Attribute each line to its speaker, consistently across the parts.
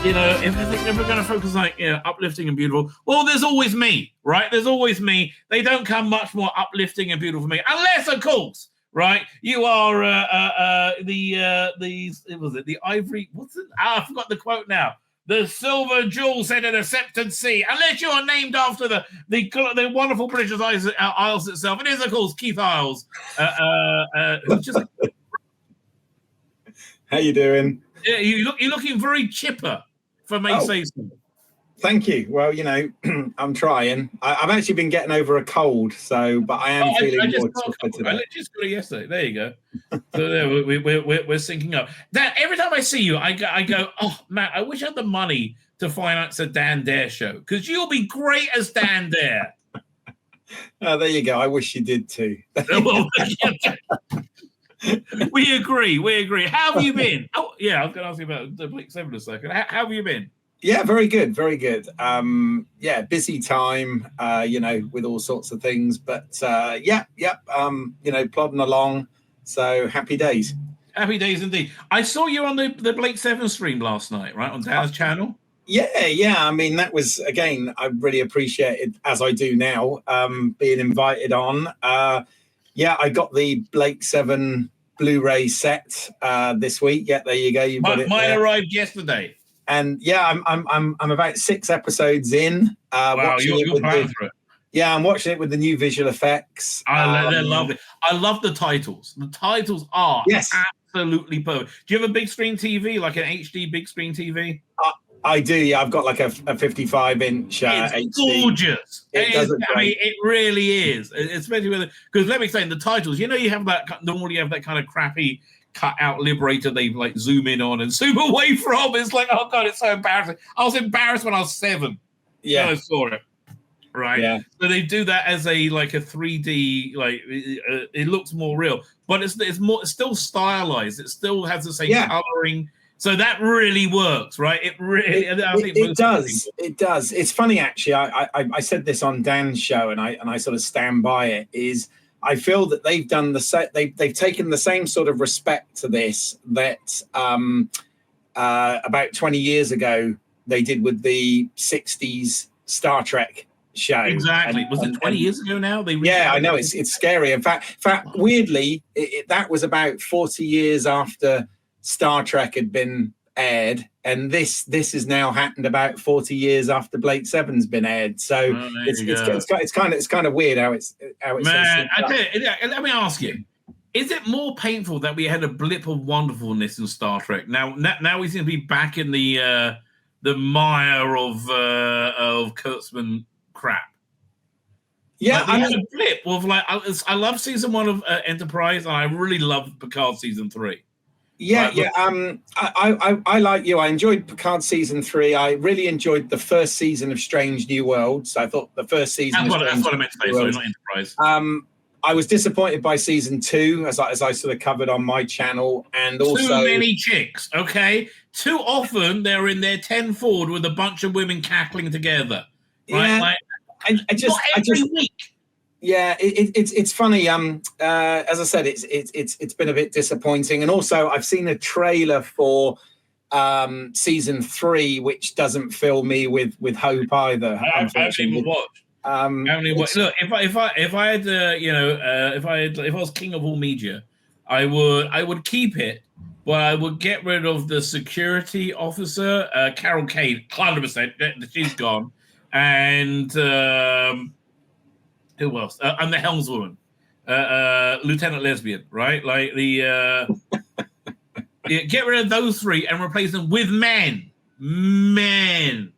Speaker 1: if we're going to focus on uplifting and beautiful, well, there's always me, right? There's always me. They don't come much more uplifting and beautiful for me, unless, of course, right, you are the ivory. What's it? I forgot the quote now. The silver jewel set in a sceptred sea. Unless you are named after the wonderful British Isles itself, it is, of course, Keith Isles. Who's just.
Speaker 2: How you doing?
Speaker 1: Yeah, you're looking very chipper, if I may say so.
Speaker 2: Thank you. Well, I'm trying. I've actually been getting over a cold, but I am feeling more chipper today.
Speaker 1: I just got it yesterday. There you go. So there, we're syncing up. That every time I see you, I go, oh man, I wish I had the money to finance a Dan Dare show, because you'll be great as Dan Dare.
Speaker 2: Oh, there you go. I wish you did too.
Speaker 1: We agree. How have you been? Oh, yeah, I was going to ask you about the Blake 7 a second. How have you been?
Speaker 2: Yeah, very good. Busy time, with all sorts of things. But, plodding along. So happy days.
Speaker 1: Happy days indeed. I saw you on the Blake 7 stream last night, right, on Dan's channel.
Speaker 2: Yeah. I mean, that was, again, I really appreciate it, as I do now, being invited on. I got the Blake 7 Blu-ray set this week. Yeah, there you go. You've got it.
Speaker 1: Mine arrived yesterday.
Speaker 2: And I'm about 6 episodes in.
Speaker 1: Wow, you're planning for it.
Speaker 2: Yeah, I'm watching it with the new visual effects.
Speaker 1: They're lovely. I love the titles. The titles are absolutely perfect. Do you have a big screen TV, like an HD big screen TV?
Speaker 2: I do. Yeah, I've got like a 55-inch
Speaker 1: It's
Speaker 2: HD.
Speaker 1: Gorgeous. It really is. Especially with because let me explain the titles. You have that normally. You have that kind of crappy cut out Liberator. They like zoom in on and zoom away from. It's like, oh god, it's so embarrassing. I was embarrassed when I was 7. Yeah, I saw it. Right. Yeah. So they do that as a 3D. Like it looks more real, but it's still stylized. It still has the same coloring. So that really works, right? It really,
Speaker 2: it does. It does. It's funny, actually. I said this on Dan's show, and I sort of stand by it. Is I feel that they've done they've taken the same sort of respect to this that about 20 years ago they did with the 60s Star Trek show.
Speaker 1: Exactly. Was it 20 years ago now?
Speaker 2: I know. It's scary. In fact, weirdly, that was about 40 years after Star Trek had been aired, and this has now happened about 40 years after Blake 7's been aired. So it's kind of weird how it's
Speaker 1: man. Let me ask you: is it more painful that we had a blip of wonderfulness in Star Trek? Now we seem to be back in the mire of Kurtzman crap.
Speaker 2: Yeah,
Speaker 1: I had a blip of I love season 1 of Enterprise, and I really love Picard season 3.
Speaker 2: I like you. I enjoyed Picard season 3. I really enjoyed the first season of Strange New Worlds. I thought the first season.
Speaker 1: That's what I meant to say. Sorry, not Enterprise.
Speaker 2: I was disappointed by season 2, as I sort of covered on my channel, and also
Speaker 1: too many chicks. Okay, too often they're in their 10 forward with a bunch of women cackling together. Right?
Speaker 2: Yeah, I just
Speaker 1: week.
Speaker 2: Yeah, it's funny. As I said, it's been a bit disappointing, and also I've seen a trailer for season 3, which doesn't fill me with hope either.
Speaker 1: I haven't even watched. Look, if I was king of all media, I would keep it, but I would get rid of the security officer, Carol Kane, 100%. She's gone, and. Who else? And the helmswoman, Lieutenant Lesbian, right? Like the get rid of those 3 and replace them with men. And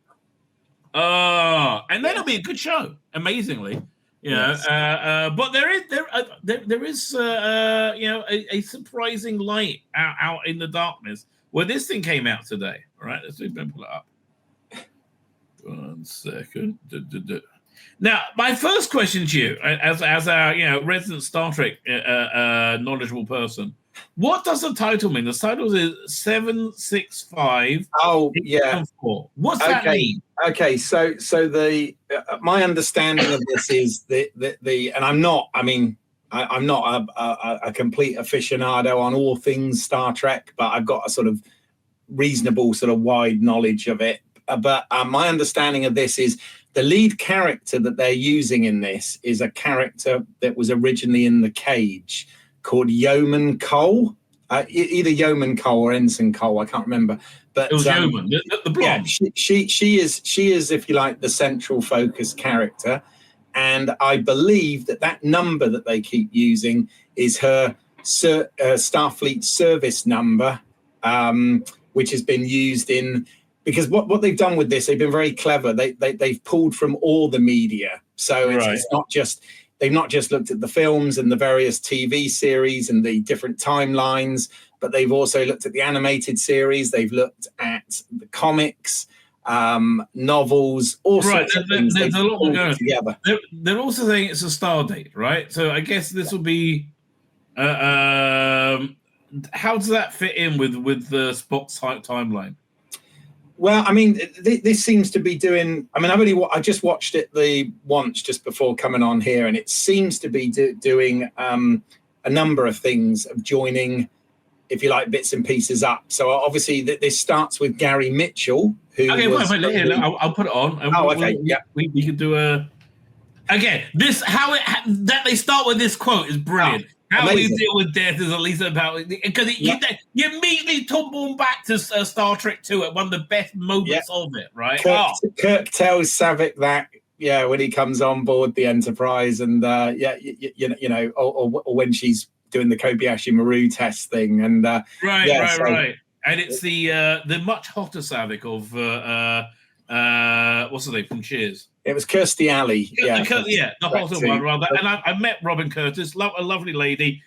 Speaker 1: then it'll be a good show. Amazingly, but there is a surprising light out in the darkness where this thing came out today. All right, let's pull it up. 1 second. Now, my first question to you, as our resident Star Trek knowledgeable person, what does the title mean? The title is 765.
Speaker 2: Oh, yeah.
Speaker 1: 4. What's that mean?
Speaker 2: Okay, so the my understanding of this is the and I'm not. I mean, I'm not a complete aficionado on all things Star Trek, but I've got a sort of reasonable sort of wide knowledge of it. But my understanding of this is the lead character that they're using in this is a character that was originally in The Cage called Yeoman Cole, either Yeoman Cole or Ensign Cole. I can't remember. But
Speaker 1: it was Yeoman, the blonde.
Speaker 2: Yeah, she is, if you like, the central focus character. And I believe that number that they keep using is her Starfleet service number, which has been used in, because what they've done with this, they've been very clever. They've pulled from all the media. So it's not just, they've not just looked at the films and the various TV series and the different timelines, but they've also looked at the animated series. They've looked at the comics, novels, all sorts of things.
Speaker 1: There's a lot more going
Speaker 2: together.
Speaker 1: They're also saying it's a star date, right? So I guess this will be. How does that fit in with the Spock's timeline?
Speaker 2: Well, I mean, this seems to be doing. I mean, I just watched it once just before coming on here, and it seems to be doing a number of things of joining, if you like, bits and pieces up. So obviously this starts with Gary Mitchell, who. Okay,
Speaker 1: wait, I'll put it on.
Speaker 2: Okay, yeah.
Speaker 1: We can do a. Again, that they start with this quote is brilliant. How we deal with death is at least about, because you immediately tumble back to Star Trek 2 at one of the best moments of it, right?
Speaker 2: Kirk tells Savick that when he comes on board the Enterprise, and or when she's doing the Kobayashi Maru test thing, and
Speaker 1: right. And it's the much hotter Savick of what's the name from Cheers?
Speaker 2: It was Kirstie Alley.
Speaker 1: The hotter one, rather. And I met Robin Curtis, a lovely lady.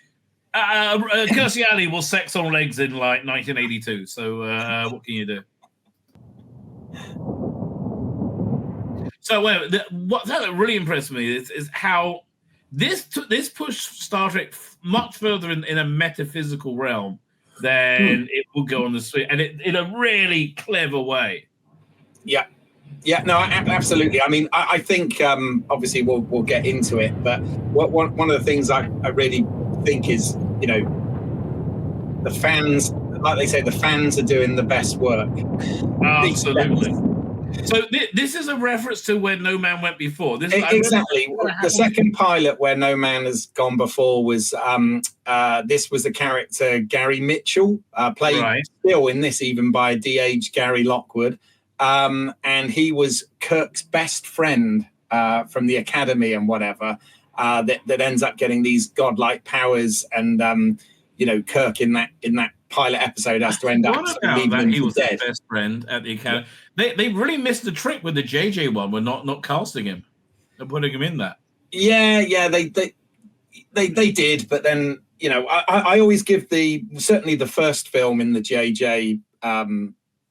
Speaker 1: Kirstie Alley was Sex on Legs in like 1982. So what can you do? So what that really impressed me is how this pushed Star Trek much further in a metaphysical realm than it will go on the street, and in a really clever way.
Speaker 2: Yeah, no, absolutely. I mean, I think obviously we'll get into it, but one of the things I really think is, the fans, like they say, the fans are doing the best work.
Speaker 1: Absolutely. So this is a reference to Where No Man Went Before.
Speaker 2: Exactly. The second pilot Where No Man Has Gone Before was this was the character Gary Mitchell, played still in this even by de-aged Gary Lockwood. And he was Kirk's best friend from the academy and whatever, that ends up getting these godlike powers, and Kirk in that pilot episode has to end up leaving him
Speaker 1: he was
Speaker 2: dead.
Speaker 1: His best friend at the academy. They really missed the trick with the JJ one. We're not casting him and putting him in that.
Speaker 2: Yeah, they did, but then I always give certainly the first film in the JJ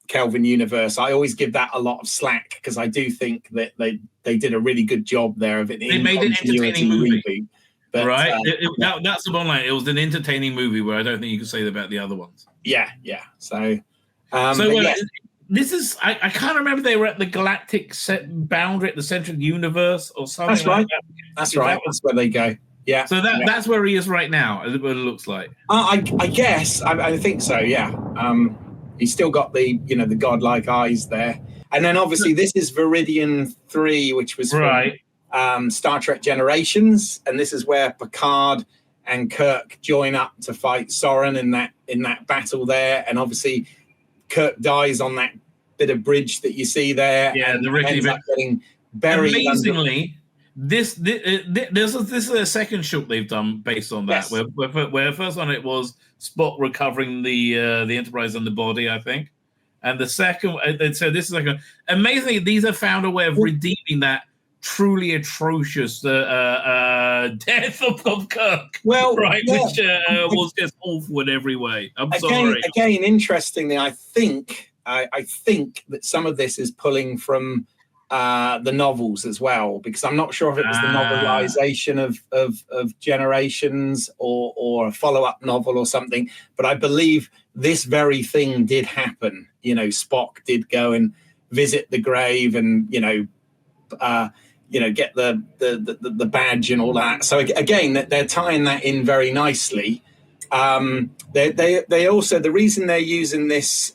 Speaker 2: Kelvin universe, I always give that a lot of slack, because I do think that they did a really good job there of it.
Speaker 1: They made an entertaining movie,
Speaker 2: but,
Speaker 1: right? That's the bottom line. It was an entertaining movie where I don't think you can say that about the other ones.
Speaker 2: Yeah. So
Speaker 1: this is I can't remember, they were at the galactic boundary at the central universe or something.
Speaker 2: That's right. That's right. That's where they go. Yeah.
Speaker 1: So that's where he is right now. What it looks like.
Speaker 2: I guess I think so. Yeah. He's still got the godlike eyes there, and then obviously this is Viridian 3, which was from Star Trek Generations, and this is where Picard and Kirk join up to fight Soren in that battle there, and obviously Kirk dies on that bit of bridge that you see there.
Speaker 1: Yeah,
Speaker 2: and
Speaker 1: the rickety bit.
Speaker 2: Getting buried.
Speaker 1: Amazingly, this is a second shoot they've done based on that. Yes. Where first one it was Spock recovering the Enterprise and the body, I think, and the second. So this is amazingly, these have found a way of redeeming that truly atrocious death of Kirk.
Speaker 2: Well,
Speaker 1: which was just awful in every way. Sorry.
Speaker 2: Again, interestingly, I think that some of this is pulling from the novels as well, because I'm not sure if it was the novelization of Generations or a follow-up novel or something, but I believe this very thing did happen. Spock did go and visit the grave and get the badge and all that. So again, they're tying that in very nicely. They also, the reason they're using this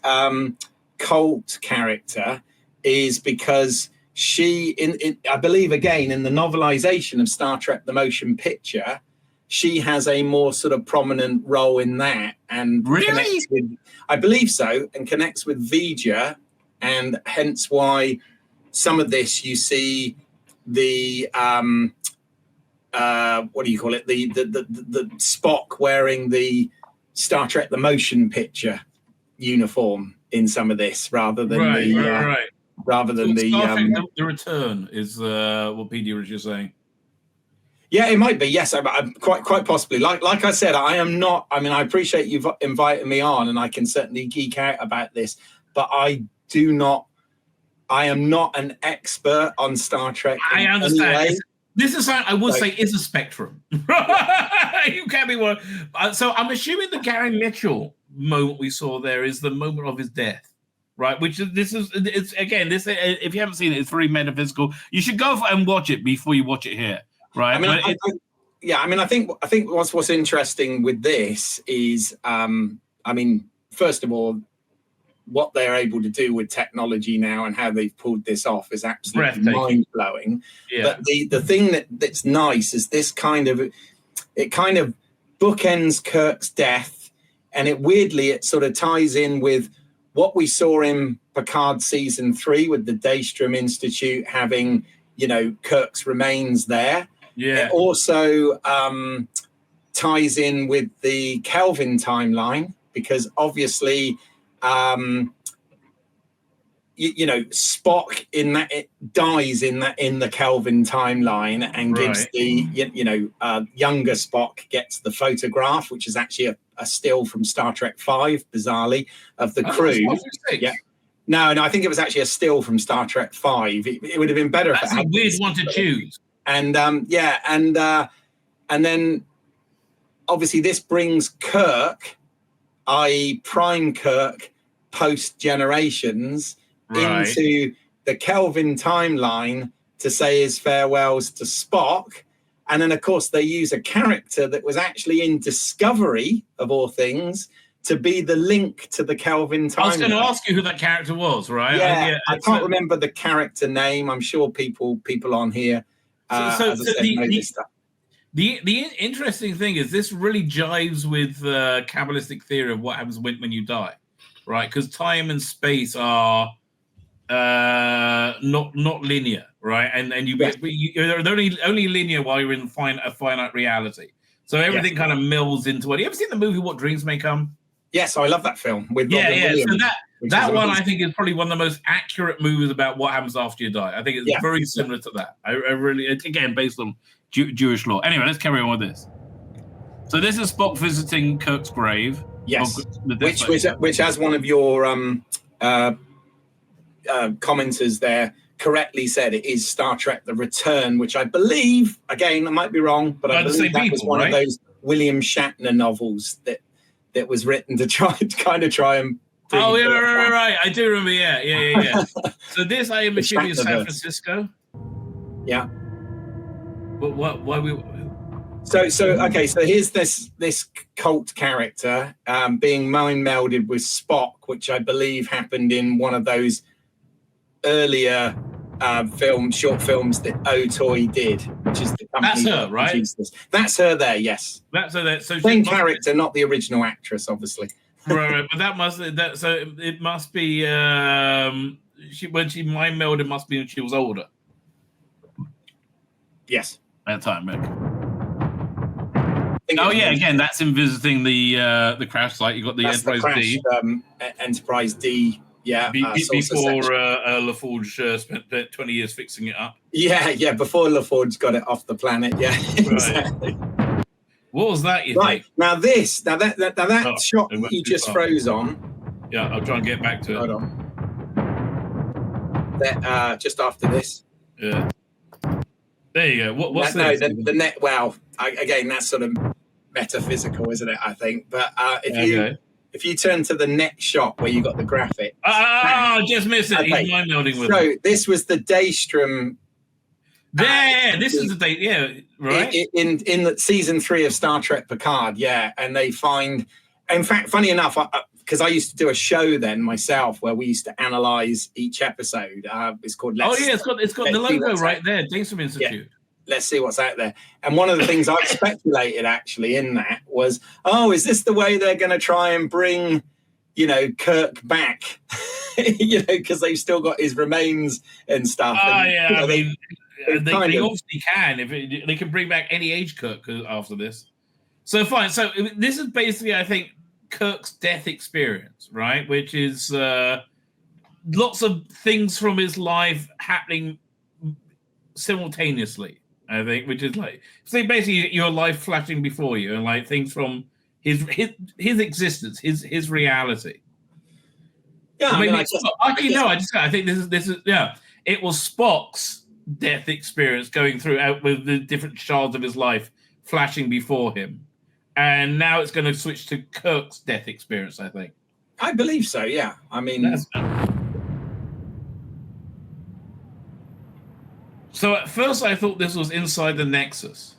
Speaker 2: cult character is because she, I believe, again, in the novelization of Star Trek: The Motion Picture, she has a more sort of prominent role in that, and connects with, I believe so, and connects with V'Ger, and hence why some of this you see the what do you call it? The Spock wearing the Star Trek: The Motion Picture uniform in some of this, rather than rather than
Speaker 1: the Return is what Peter was just saying.
Speaker 2: Yeah, it might be. Yes, I'm quite possibly. Like I said, I am not. I mean, I appreciate you've invited me on, and I can certainly geek out about this, but I am not an expert on Star Trek.
Speaker 1: I understand. This is something I would say is a spectrum. You can't be one. So I'm assuming the Gary Mitchell moment we saw there is the moment of his death, right? Which is it's again this. If you haven't seen it, it's very metaphysical. You should go and watch it before you watch it here, right?
Speaker 2: I think what's interesting with this is, first of all, what they're able to do with technology now and how they've pulled this off is absolutely mind-blowing. Yeah. But the thing that's nice is this kind of bookends Kirk's death, and it sort of ties in with what we saw in Picard season 3 with the Daystrom Institute having, Kirk's remains there. Yeah. It also ties in with the Kelvin timeline, because obviously Spock dies in the Kelvin timeline, and gives the younger Spock gets the photograph, which is actually a still from Star Trek V, bizarrely, of the crew. Yeah. No, I think it was actually a still from Star Trek V. It would have been better.
Speaker 1: That's a weird one to choose.
Speaker 2: And then obviously this brings Kirk, i.e. Prime Kirk, post Generations, into the Kelvin timeline to say his farewells to Spock. And then, of course, they use a character that was actually in Discovery, of all things, to be the link to the Kelvin timeline.
Speaker 1: I was going to ask you who that character was, right?
Speaker 2: Yeah, I can't remember the character name. I'm sure people on here, know this stuff.
Speaker 1: The interesting thing is this really jives with the Kabbalistic theory of what happens when you die, right? Because time and space are not linear, right? And you're only linear while you're in a finite reality. So everything kind of melds into it. You ever seen the movie What Dreams May Come?
Speaker 2: Yes, I love that film with Robin Williams.
Speaker 1: So that one I think is probably one of the most accurate movies about what happens after you die. I think it's very similar to that. I really, again, based on Jewish law. Anyway, let's carry on with this. So this is Spock visiting Kirk's grave.
Speaker 2: Yes, which as one of your commenters there correctly said, it is Star Trek: The Return, which I believe, again, I might be wrong, but I believe that was one of those Willam Shatner novels that was written to try and.
Speaker 1: Oh yeah, right. I do remember. Yeah. So this, I am assuming, is San Francisco.
Speaker 2: Yeah.
Speaker 1: But why we?
Speaker 2: So okay. So here's this cult character being mind melded with Spock, which I believe happened in one of those earlier short films that Otoy did, which is the company.
Speaker 1: That's her, right?
Speaker 2: That's her there. Yes.
Speaker 1: That's her there. So
Speaker 2: same character, not the original actress, obviously.
Speaker 1: Right, but so it must be when she mind melded, it must be when she was older.
Speaker 2: Yes.
Speaker 1: At the time, again, that's in visiting the crash site. You got the Enterprise D.
Speaker 2: Enterprise D. Yeah.
Speaker 1: Before LaForge spent 20 years fixing it up.
Speaker 2: Yeah. Before LaForge got it off the planet. Yeah.
Speaker 1: Right. Exactly. What was that? You think?
Speaker 2: Now that shot that you just froze on.
Speaker 1: Yeah, I'll try and get back to it.
Speaker 2: Hold on. That just after this.
Speaker 1: Yeah. There you go. What's this?
Speaker 2: No, the net. Well, again, that's sort of metaphysical, isn't it? I think. But if you turn to the next shot where you got the graphic.
Speaker 1: Just missed it. Okay. He's mind melding with it.
Speaker 2: So this was the Daystrom.
Speaker 1: This is the date. Yeah. right?
Speaker 2: In the season 3 of Star Trek Picard, yeah, and they find, in fact, funny enough, because I used to do a show then myself where we used to analyze each episode. It's called
Speaker 1: It's got the logo right there, Jason Institute.
Speaker 2: Yeah. Let's see what's out there. And one of the things I speculated actually in that was, is this the way they're going to try and bring, Kirk back? Because they've still got his remains and stuff.
Speaker 1: They obviously can. They can bring back any age Kirk after this. So fine. So this is basically, I think, Kirk's death experience, right? Which is lots of things from his life happening simultaneously, I think, which is like, so basically your life flashing before you and like things from his existence, his reality.
Speaker 2: Yeah,
Speaker 1: I think this is it was Spock's death experience going through out with the different shards of his life flashing before him. And now it's going to switch to Kirk's death experience, I think.
Speaker 2: I believe so, yeah. I mean...
Speaker 1: So at first I thought this was inside the Nexus.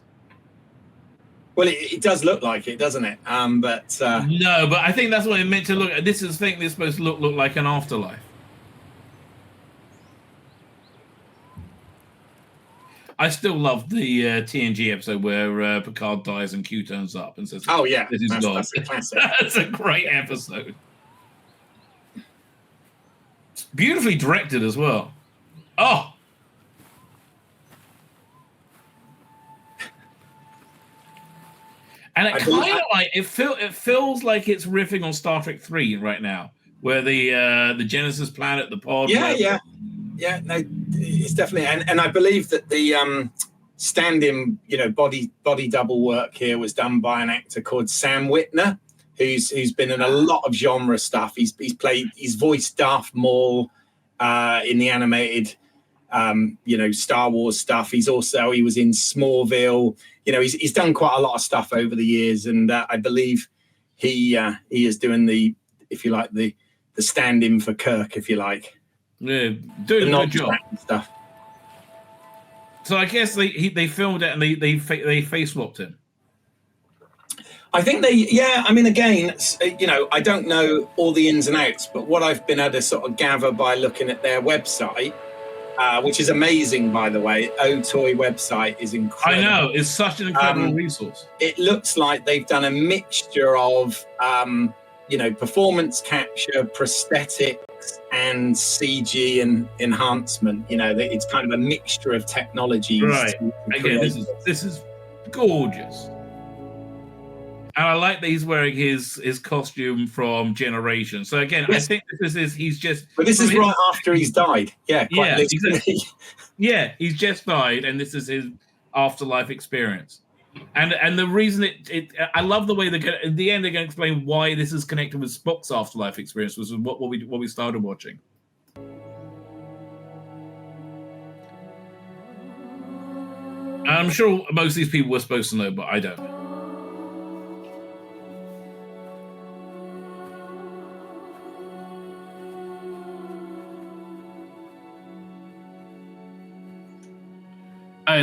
Speaker 2: Well, it does look like it, doesn't it? No,
Speaker 1: but I think that's what it meant to look at. This is supposed to look like an afterlife. I still love the TNG episode where Picard dies and Q turns up and says,
Speaker 2: "Oh yeah,
Speaker 1: this is God."
Speaker 2: That's a classic.
Speaker 1: That's a great episode. It's beautifully directed as well. Oh. And it kind of like it feels like it's riffing on Star Trek 3 right now, where the Genesis planet, the pod.
Speaker 2: Yeah. No, it's definitely, and I believe that the stand-in, body double work here was done by an actor called Sam Whitner, who's been in a lot of genre stuff. He's voiced Darth Maul in the animated, Star Wars stuff. He was in Smallville. He's done quite a lot of stuff over the years, and I believe he is doing the stand-in for Kirk, if you like.
Speaker 1: Yeah, doing a good job.
Speaker 2: Stuff.
Speaker 1: So I guess they filmed it and they face swapped him.
Speaker 2: I think again, I don't know all the ins and outs, but what I've been able to sort of gather by looking at their website, which is amazing, by the way. OTOY website is incredible.
Speaker 1: I know, it's such an incredible resource.
Speaker 2: It looks like they've done a mixture of, performance capture, prosthetics, and CG and enhancement. It's kind of a mixture of technologies.
Speaker 1: Right. Again, this is gorgeous. And I like that he's wearing his costume from Generation. So again, yes. I think he's just.
Speaker 2: But this is right after he's died. Yeah.
Speaker 1: Exactly. Yeah, he's just died, and this is his afterlife experience. And the reason I love the way in the end they're going to explain why this is connected with Spock's afterlife experience, which is what we started watching. I'm sure most of these people were supposed to know, but I don't.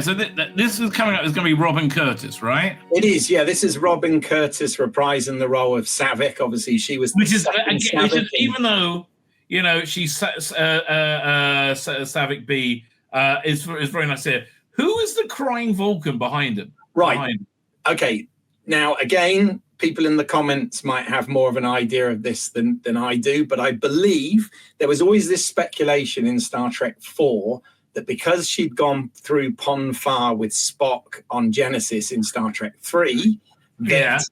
Speaker 1: So this is coming up. Is going to be Robin Curtis, right?
Speaker 2: It is, yeah. This is Robin Curtis reprising the role of Saavik. Obviously, she was.
Speaker 1: Which is even though she's Saavik B is very nice here. Who is the crying Vulcan behind him?
Speaker 2: Right. Okay. Now, again, people in the comments might have more of an idea of this than I do, but I believe there was always this speculation in Star Trek 4 that because she'd gone through Pon Farr with Spock on Genesis in Star Trek 3, that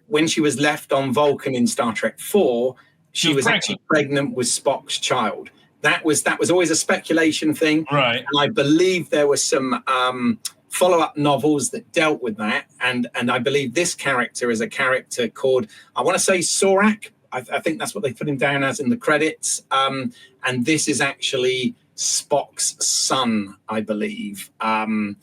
Speaker 2: when she was left on Vulcan in Star Trek 4, she was actually pregnant with Spock's child. That was always a speculation thing.
Speaker 1: Right.
Speaker 2: And I believe there were some follow-up novels that dealt with that. And I believe this character is a character called, I want to say Sorak. I think that's what they put him down as in the credits. And this is actually Spock's son, I believe. Again,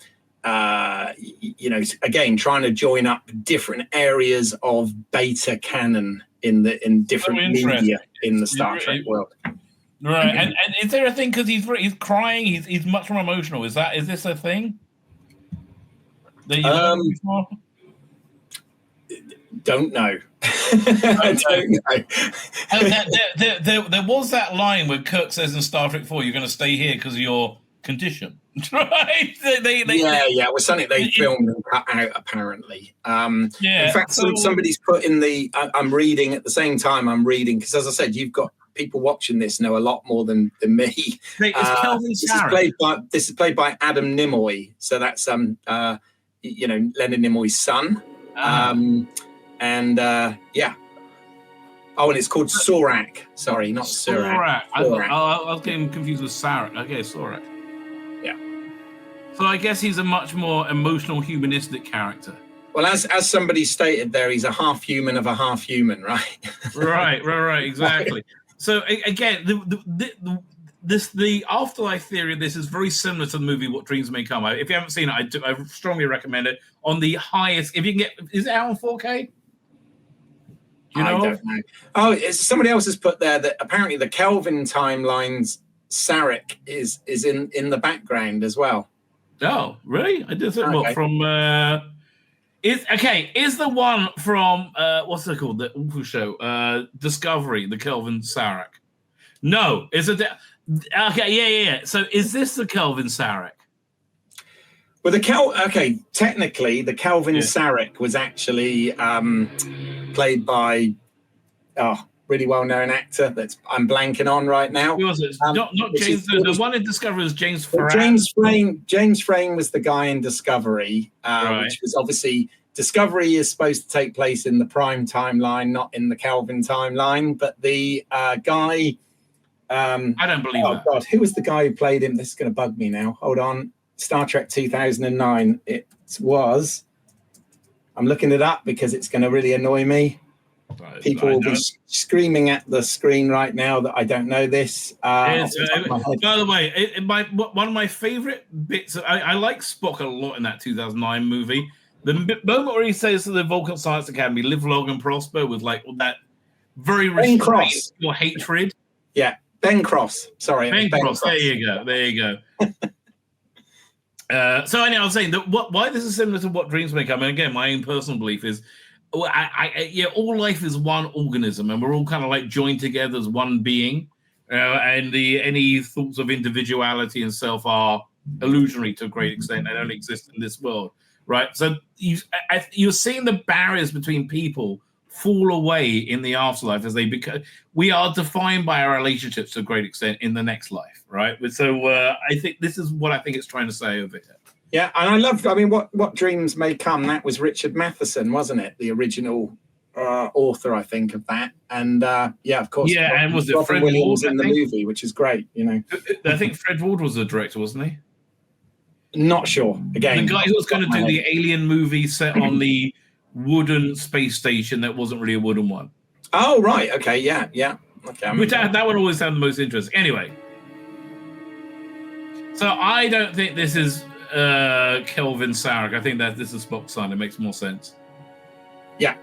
Speaker 2: trying to join up different areas of beta canon in different media in the Star Trek world.
Speaker 1: Right, and is there a thing because he's crying? He's much more emotional. Is this a thing? that you know before?
Speaker 2: Don't know. I don't know.
Speaker 1: There was that line where Kirk says in Star Trek 4, "You're going to stay here because of your condition." Right?
Speaker 2: Yeah. It was something they filmed and cut out, apparently. In fact, somebody's put in the. I'm reading at the same time. I'm reading because, as I said, you've got people watching this know a lot more than me.
Speaker 1: It's Kelvin Sarek.
Speaker 2: This is played by Adam Nimoy. So that's Leonard Nimoy's son. And and it's called Sorak. Sorry, not Surak.
Speaker 1: I was getting confused with Sarek. Okay, Sorak.
Speaker 2: Yeah.
Speaker 1: So I guess he's a much more emotional, humanistic character.
Speaker 2: Well, as somebody stated there, he's a half human of a half human, right?
Speaker 1: right, exactly. So again, the afterlife theory of this is very similar to the movie What Dreams May Come. If you haven't seen it, I strongly recommend it. On the highest, if you can get, is it out on 4K?
Speaker 2: I don't know. Oh, somebody else has put there that apparently the Kelvin timelines Sarek is in the background as well.
Speaker 1: Oh, really? I did think from is the one from what's it called? The awful show, Discovery, the Kelvin Sarek. No, is it yeah. So is this the Kelvin Sarek?
Speaker 2: Well, technically the Kelvin Sarek was actually played by really well-known actor that I'm blanking on right now.
Speaker 1: Who was it? Not James. The one in Discovery was James Farrar.
Speaker 2: James Frame was the guy in Discovery, which was obviously Discovery is supposed to take place in the Prime timeline, not in the Kelvin timeline. But the guy,
Speaker 1: I don't believe that.
Speaker 2: God, who was the guy who played him? This is going to bug me now. Hold on. Star Trek 2009. It was. I'm looking it up because it's going to really annoy me. People will be screaming at the screen right now that I don't know this.
Speaker 1: By the way, one of my favorite bits. I like Spock a lot in that 2009 movie. The moment where he says to the Vulcan Science Academy, "Live long and prosper," with like that very restrained your hatred.
Speaker 2: Yeah, Ben Cross. Sorry,
Speaker 1: Ben Cross. There you go. So anyway, I was saying that why this is similar to What Dreams May Come. And again, my own personal belief is, all life is one organism, and we're all kind of like joined together as one being. And any thoughts of individuality and self are illusionary to a great extent. They don't exist in this world, right? So you're seeing the barriers between people fall away in the afterlife as we are defined by our relationships to a great extent in the next life, right? So I think this is what I think it's trying to say over here.
Speaker 2: Yeah, and what Dreams May Come, that was Richard Matheson, wasn't it? The original author, I think, of that. And of course,
Speaker 1: and was it
Speaker 2: Robin
Speaker 1: Fred
Speaker 2: Williams
Speaker 1: Ward
Speaker 2: in the movie, which is great,
Speaker 1: I think Fred Ward was the director, wasn't he?
Speaker 2: Not sure. Again,
Speaker 1: the guy who was going to do the Alien movie set on the wooden space station that wasn't really a wooden one.
Speaker 2: Oh, right. Okay, yeah. Okay.
Speaker 1: Which that would always sound the most interesting. Anyway, so I don't think this is Kelvin Sarek. I think that this is Spock's son. It makes more sense.
Speaker 2: Yeah.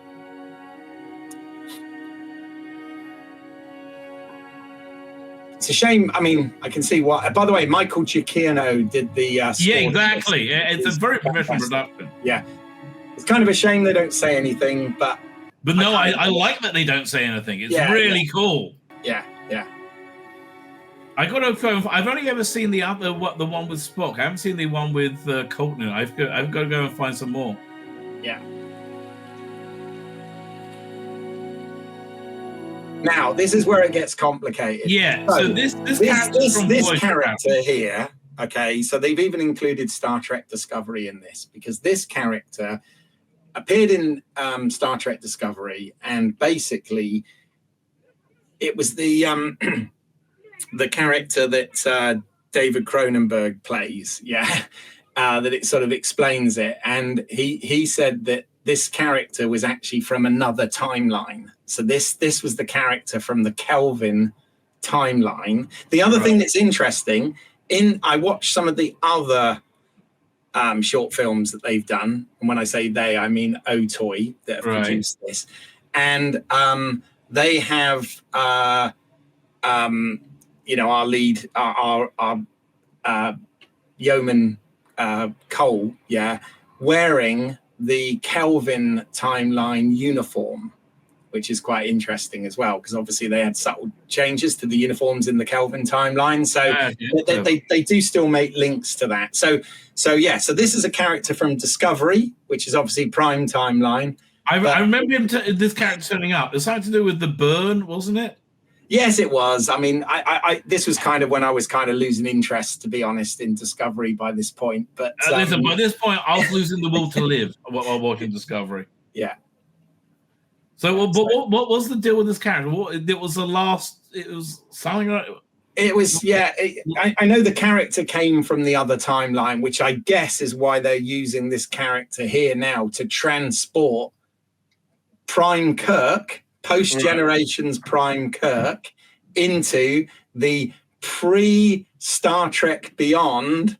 Speaker 2: It's a shame. I mean, I can see why. By the way, Michael Giacchino did the
Speaker 1: yeah, exactly. It's a very professional production.
Speaker 2: Yeah. It's kind of a shame they don't say anything, but
Speaker 1: no, I like that they don't say anything. It's really cool.
Speaker 2: Yeah.
Speaker 1: I've only ever seen the one with Spock. I haven't seen the one with Colton. I've got to go and find some more.
Speaker 2: Yeah. Now this is where it gets complicated.
Speaker 1: Yeah. So this
Speaker 2: character here. Okay, so they've even included Star Trek Discovery in this because this character appeared in Star Trek Discovery, and basically it was the the character that David Cronenberg plays. Yeah, that it sort of explains it, and he said that this character was actually from another timeline. So this was the character from the Kelvin timeline. The other thing that's interesting. I watched some of the other short films that they've done, and when I say they, I mean Otoy that have produced this, and they have our lead, our yeoman Cole, wearing the Kelvin timeline uniform, which is quite interesting as well, because obviously they had subtle changes to the uniforms in the Kelvin timeline. So they do still make links to that. So this is a character from Discovery, which is obviously Prime timeline.
Speaker 1: I remember this character turning up. It's something to do with the burn, wasn't it?
Speaker 2: Yes, it was. I mean, I this was kind of when I was kind of losing interest, to be honest, in Discovery by this point. But
Speaker 1: listen, by this point, I was losing the will to live while watching Discovery.
Speaker 2: Yeah.
Speaker 1: So, what was the deal with this character? It was something like...
Speaker 2: It was, yeah. I know the character came from the other timeline, which I guess is why they're using this character here now to transport Prime Kirk, post-Generations Prime Kirk, into the pre-Star Trek Beyond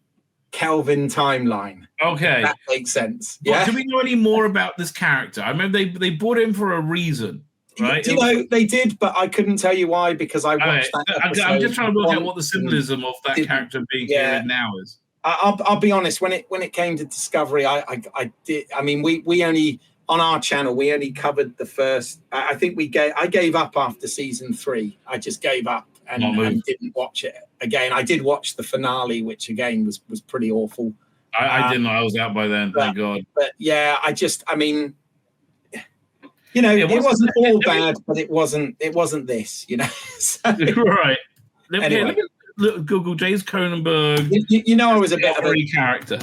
Speaker 2: Kelvin timeline.
Speaker 1: Okay.
Speaker 2: That makes sense.
Speaker 1: Well,
Speaker 2: yeah.
Speaker 1: do we know any more about this character? I remember they brought him for a reason, right?
Speaker 2: You know, they did, but I couldn't tell you why, because I watched that episode.
Speaker 1: I'm just trying to work out what the symbolism of that character being here now is.
Speaker 2: I'll be honest, when it came to Discovery, I did. I mean, we only, on our channel, we only covered the first. I think I gave up after season 3. I just gave up and didn't watch it again. I did watch the finale, which again was pretty awful.
Speaker 1: I didn't know. I was out by then. Thank God.
Speaker 2: But yeah, I mean, you know, it wasn't all bad, but it wasn't this, you know. So,
Speaker 1: right.
Speaker 2: Anyway.
Speaker 1: Look, Google James Cronenberg.
Speaker 2: You know, I was a bit of
Speaker 1: a character.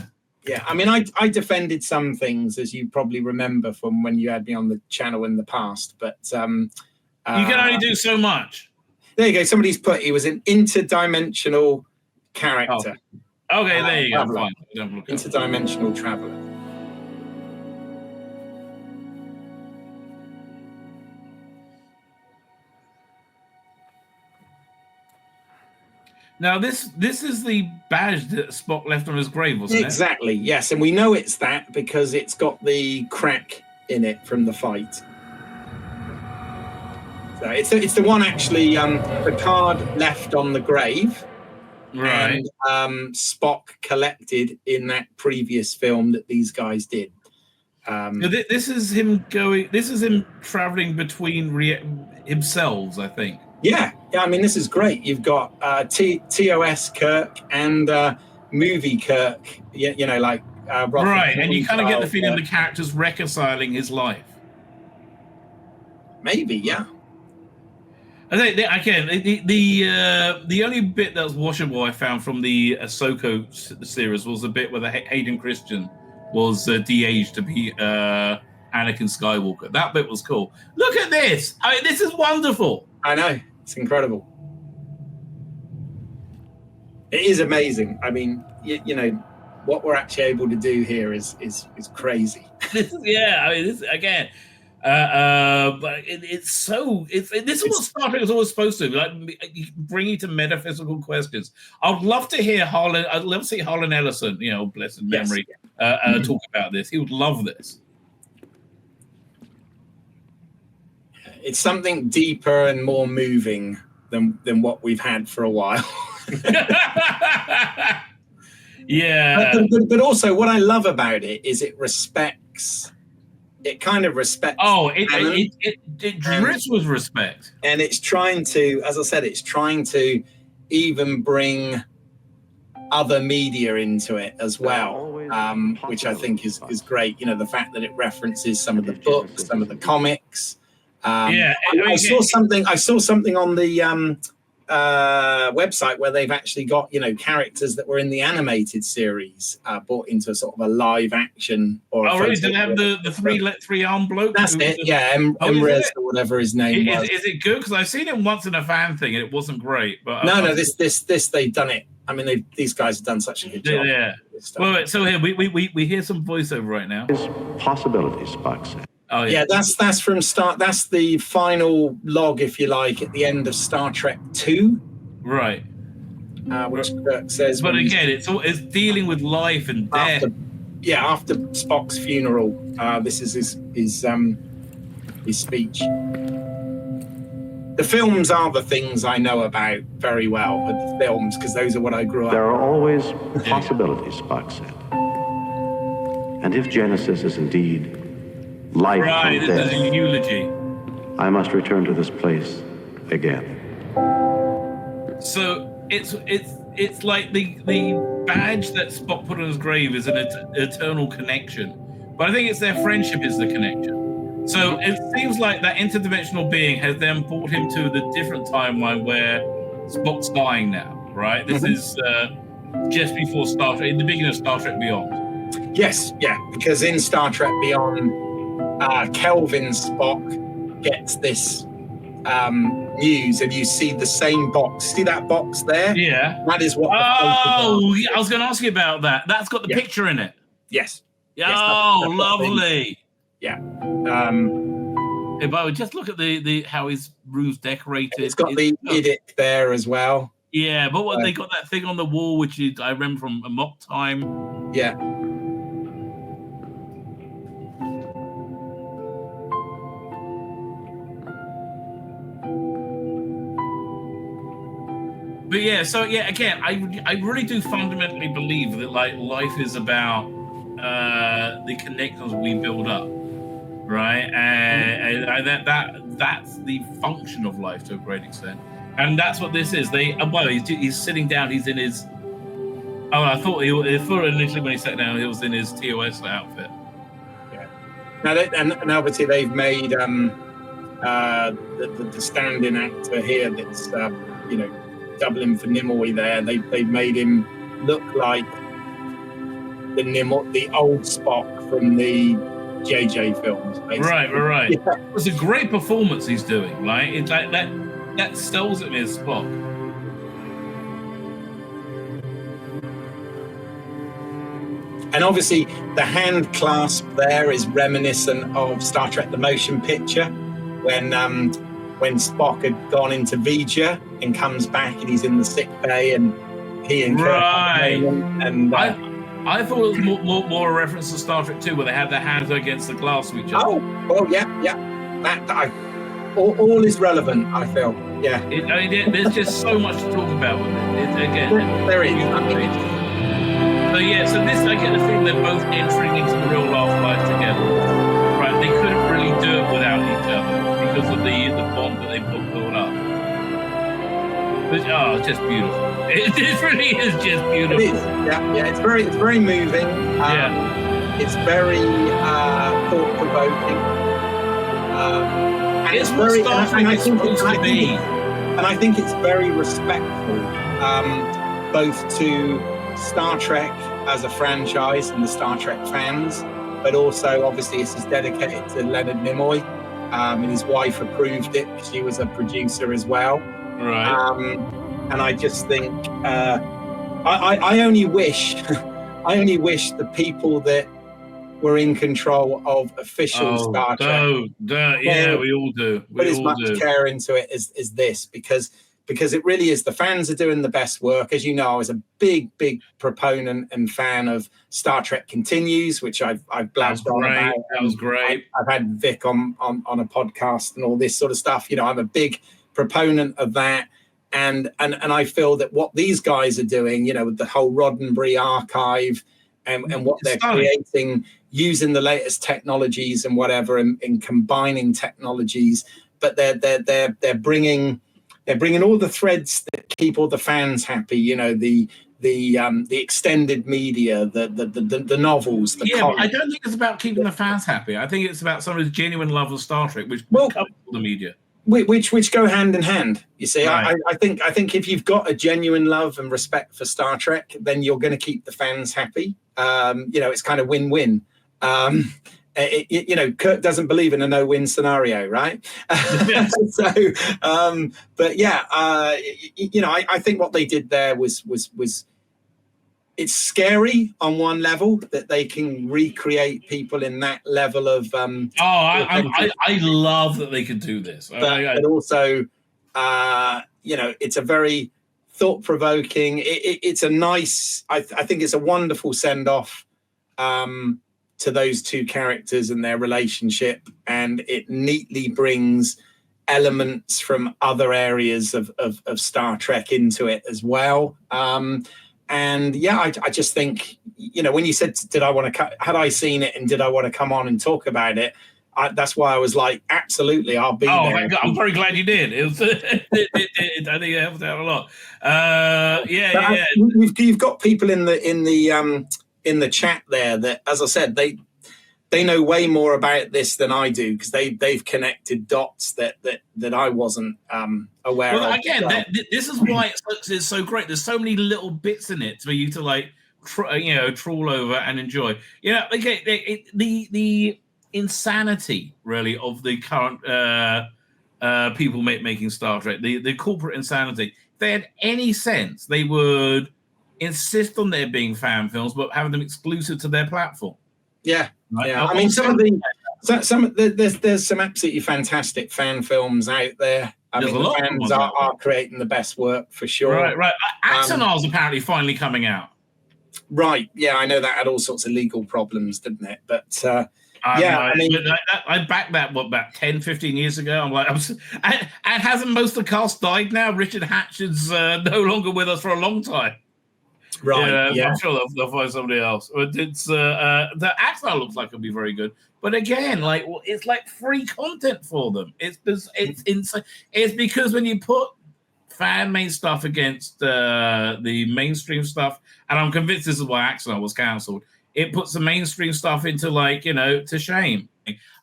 Speaker 2: Yeah, I mean, I defended some things, as you probably remember from when you had me on the channel in the past. But you
Speaker 1: can only do so much.
Speaker 2: There you go. Somebody's put he was an interdimensional character.
Speaker 1: Oh. Okay, there you go. Fine.
Speaker 2: Interdimensional traveler.
Speaker 1: Now, this is the badge that Spock left on his grave, wasn't it?
Speaker 2: Exactly, yes. And we know it's that because it's got the crack in it from the fight. So it's the one, actually, Picard left on the grave.
Speaker 1: Right.
Speaker 2: And Spock collected in that previous film that these guys did.
Speaker 1: This is him going. This is him traveling between himself, I think.
Speaker 2: Yeah. I mean, this is great. You've got TOS Kirk and movie Kirk. You know, like
Speaker 1: right, and you kind of get the feeling the character's reconciling his life.
Speaker 2: Maybe, yeah.
Speaker 1: I think again, the only bit that was watchable I found from the Ahsoka series was the bit where the Hayden Christensen was de-aged to be Anakin Skywalker. That bit was cool. Look at this! I mean, this is wonderful.
Speaker 2: I know, it's incredible. It is amazing. I mean, you know, what we're actually able to do here is crazy.
Speaker 1: Yeah, I mean, this again. But this is what Star Trek is always supposed to do, like bring you to metaphysical questions. I'd love to hear Harlan. I'd love to see Harlan Ellison, you know, blessed memory, talk about this. He would love this.
Speaker 2: It's something deeper and more moving than what we've had for a while.
Speaker 1: Yeah,
Speaker 2: but also what I love about it is it respects. It kind of respects.
Speaker 1: Oh, it drips with respect,
Speaker 2: and it's trying to, as I said, it's trying to even bring other media into it as well, which I think is great. You know, the fact that it references some of the books, some of the comics. I saw something on the website where they've actually got, you know, characters that were in the animated series brought into a sort of a live action. Or
Speaker 1: really? Do they have the three-arm bloke?
Speaker 2: That's it. Yeah, Emrez or whatever his name was. Is
Speaker 1: it good? Because I've seen it once in a fan thing and it wasn't great. But
Speaker 2: no, this they've done it. I mean, these guys have done such a good job.
Speaker 1: Yeah. Well, so here we hear some voiceover right now.
Speaker 3: Possibilities, Spock said.
Speaker 2: Oh yeah, that's from Star. That's the final log, if you like, at the end of Star Trek 2.
Speaker 1: Right.
Speaker 2: Which Kirk says.
Speaker 1: But again, it's dealing with life and death.
Speaker 2: After Spock's funeral, this is his speech. The films are the things I know about very well, but the films, because those are what I grew up.
Speaker 3: There are always possibilities, Spock said. And if Genesis is indeed life
Speaker 1: Right,
Speaker 3: from
Speaker 1: there's
Speaker 3: death,
Speaker 1: a eulogy.
Speaker 3: I must return to this place again.
Speaker 1: So it's like the badge that Spock put on his grave is an eternal connection, but I think it's their friendship is the connection. So it seems like that interdimensional being has then brought him to the different timeline where Spock's dying now, right? This is just before Star Trek, in the beginning of Star Trek Beyond.
Speaker 2: Yes, yeah, because in Star Trek Beyond, Kelvin's Spock gets this news, and you see the same box. See that box there?
Speaker 1: Yeah.
Speaker 2: That is what.
Speaker 1: Oh, yeah, I was going to ask you about that. That's got the picture in it.
Speaker 2: Yes.
Speaker 1: Oh,
Speaker 2: yes,
Speaker 1: lovely.
Speaker 2: Yeah.
Speaker 1: Hey, by the way, just look at the how his room's decorated.
Speaker 2: It's got the edict there as well.
Speaker 1: Yeah, but what they got that thing on the wall, which I remember from a mock time.
Speaker 2: Yeah.
Speaker 1: But yeah, so yeah, again, I really do fundamentally believe that like life is about the connections we build up, right? And that's the function of life to a great extent, and that's what this is. He's sitting down. He's in his. Oh, I thought initially when he sat down, he was in his TOS outfit.
Speaker 2: Yeah. Now, and obviously they've made the stand-in actor here that's doubling for Nimoy there. They've made him look like the old Spock from the JJ films. Basically.
Speaker 1: Right.
Speaker 2: Yeah.
Speaker 1: It's a great performance he's doing. Right, it's like that sells him as Spock.
Speaker 2: And obviously, the hand clasp there is reminiscent of Star Trek: The Motion Picture, when Spock had gone into Vija and comes back and he's in the sick bay and he and Kirk and
Speaker 1: I thought it was more a reference to Star Trek 2, where they had their hands against the glass of each other.
Speaker 2: Oh, well, yeah. All is relevant, I feel. Yeah.
Speaker 1: There's just so much to talk about with it.
Speaker 2: There is.
Speaker 1: So yeah, so this I get the feeling they're both entering into the real life together. Right, they couldn't really do it without each other because of the bond that they built up. But it's just beautiful. It really is just beautiful.
Speaker 2: It is. Yeah. It's very moving. It's very thought-provoking. And
Speaker 1: it's very. And
Speaker 2: I think it's very respectful, both to Star Trek as a franchise and the Star Trek fans, but also obviously this is dedicated to Leonard Nimoy, and his wife approved it because she was a producer as well.
Speaker 1: Right.
Speaker 2: And I just think I only wish the people that were in control of official Star Trek.
Speaker 1: We all do.
Speaker 2: Put as much care into it as this, because it really is. The fans are doing the best work. As you know, I was a big proponent and fan of Star Trek Continues, which I've blabbed on about.
Speaker 1: That was great.
Speaker 2: I've had Vic on a podcast and all this sort of stuff. I'm a big proponent of that. And I feel that what these guys are doing, with the whole Roddenberry archive and what they're creating using the latest technologies and whatever, and combining technologies, but they're bringing all the threads that keep all the fans happy. The extended media, the novels. But
Speaker 1: I don't think it's about keeping the fans happy. I think it's about somebody's genuine love of Star Trek, which covers the media.
Speaker 2: Which go hand in hand. You see,
Speaker 1: right.
Speaker 2: I think if you've got a genuine love and respect for Star Trek, then you're going to keep the fans happy. It's kind of win-win. Kirk doesn't believe in a no-win scenario, right? I think what they did there was it's scary on one level that they can recreate people in that level of.
Speaker 1: I love that they could do this,
Speaker 2: but also, it's a very thought-provoking. It's a nice. I think it's a wonderful send-off to those two characters and their relationship, and it neatly brings elements from other areas of Star Trek into it as well. And yeah, I just think, when you said, had I seen it and did I want to come on and talk about it? That's why I was like, absolutely, I'll be there.
Speaker 1: Thank God. I'm very glad you did. It was, I think it helped out a lot. Yeah.
Speaker 2: You've got people in the chat there that, as I said, they know way more about this than I do, because they've connected dots that I wasn't aware of.
Speaker 1: Again, this is why it's so great. There's so many little bits in it for you to like, trawl over and enjoy. The insanity really of the current people making Star Trek, the corporate insanity. If they had any sense, they would insist on there being fan films, but having them exclusive to their platform.
Speaker 2: Yeah,
Speaker 1: right?
Speaker 2: Yeah. I mean, there's some absolutely fantastic fan films out there. I mean, the fans are creating the best work for sure.
Speaker 1: Right. Axonar's apparently finally coming out.
Speaker 2: Right. Yeah, I know that had all sorts of legal problems, didn't it? But
Speaker 1: I backed that about 10, 15 years ago. I'm like, and hasn't most of the cast died now? Richard Hatch is no longer with us for a long time.
Speaker 2: Right. Yeah.
Speaker 1: I'm sure they'll find somebody else. But it's the Axonar looks like it'll be very good. But again, it's like free content for them. It's insane. It's because when you put fan-made stuff against the mainstream stuff, and I'm convinced this is why Axonar was cancelled. It puts the mainstream stuff into to shame.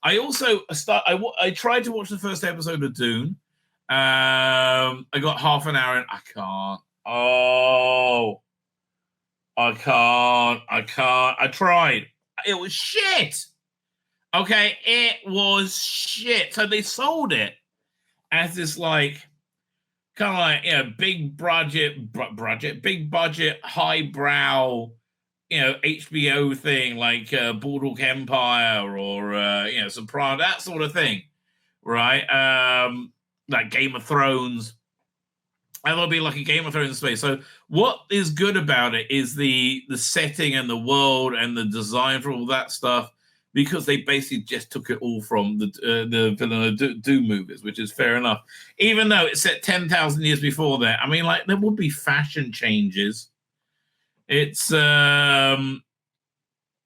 Speaker 1: I also I tried to watch the first episode of Dune. I got half an hour and I can't. I can't. I tried. It was shit. Okay, it was shit. So they sold it as this big budget, highbrow, HBO thing like Boardwalk Empire or Soprano, that sort of thing, right? Like Game of Thrones. And it'll be like a Game of Thrones space. So what is good about it is the setting and the world and the design for all that stuff, because they basically just took it all from the Villeneuve Dune movies, which is fair enough. Even though it's set 10,000 years before that, I mean, there would be fashion changes. It's and